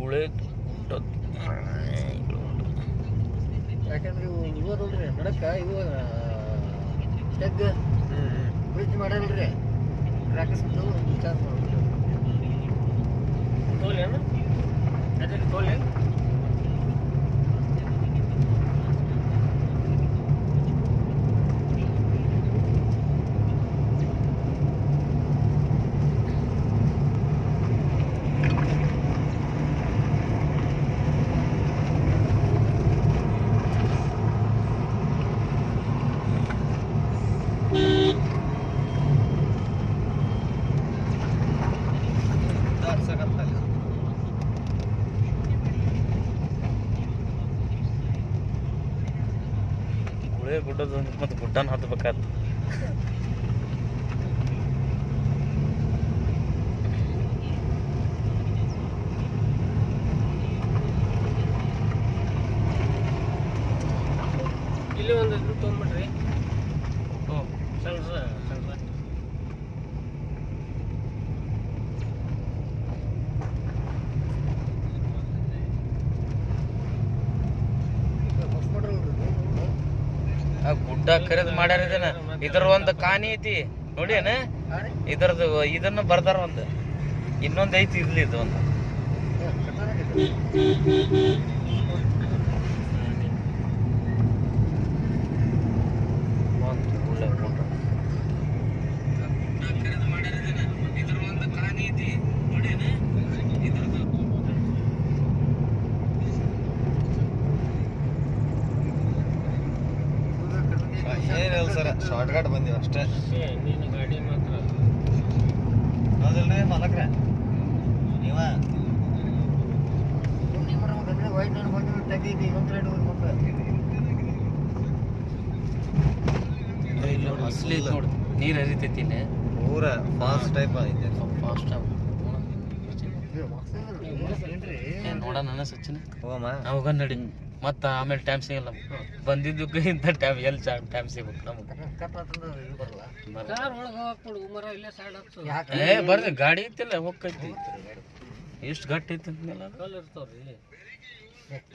ಗುಳೆ ಯಾಕಂದ್ರೆ ಇವು ನೋಡ್ರಿ ನಡಕ ಇವು ತೆಗ್ಗ ಬ್ರಿಡ್ಜ್ ಮಾಡಲ್ರಿ ರಾಕಿಸ್ಬಿಟ್ಟು ಚಾರ್ಜ್ ಮಾಡ್ಬಿಟ್ಟು ತೋಲೇನು ಅದೇ ತೋಲೇನು ಗುಳೆ ಗುಡ್ಡದ ಮತ್ತು ಗುಡ್ಡನ ಹತ್ಬೇಕಾದ ಇಲ್ಲಿ ಒಂದು ಇದು ತೊಗೊಂಡ್ಬಿಟ್ರಿ ಸ್ವಲ್ಪ ಆ ಗುಡ್ಡ ಕರೆದ್ ಮಾಡ್ಯಾರ ಇದನ್ನ ಇದ್ರ ಒಂದು ಕಾನಿ ಐತಿ ನೋಡಿ ಏನ ಇದ್ರದ್ದು ಇದನ್ನ ಬರ್ದಾರ ಒಂದು ಇನ್ನೊಂದ್ ಐತಿ ಇರ್ಲಿ ಇದು ಒಂದು ಏನಿಲ್ಲ ಸರ್ ಶಾರ್ಟ್ ಕಟ್ ಬಂದೀವಿ ಅಷ್ಟೇ ನೀನು ಗಾಡಿ ಮಾತ್ರ ಹೌದಲ್ರಿ ಮಲಕ್ರೆ ನೀವ ವೈಟ್ ಬಂದು ತೆಗೀತಿ ಒಂದು ರೈಡ್ ಅಸಲಿ ನೋಡಿ ನೀರ್ ಹರಿತೈತಿ ಪೂರ ಫಾಸ್ಟ್ ಟೈಪ್ ಐತೆ ಫಾಸ್ಟ್ ನೋಡೋಣ ಸಚಿನ್ ಹೋಗಮ್ಮ ಹೋಗ ನಡಿ ಮತ್ತ ಆಮೇಲೆ ಟೈಮ್ ಸಿಗಲ್ಲ ಬಂದಿದ್ದಕ್ಕೆ ಇಂಥ ಟೈಮ್ ಎಲ್ಲಿ ಟೈಮ್ ಸಿಗ್ಬೇಕು ನಮ್ಗೆ ಏ ಬರ್ರಿ ಗಾಡಿ ಐತಿಲ್ಲ ಹೋಗ್ತೈತಿ ಎಷ್ಟು ಗಟ್ಟಿ ಐತಿ ಅಂದ್ಮೇಲೆ ಇರ್ತಾವ್ರಿ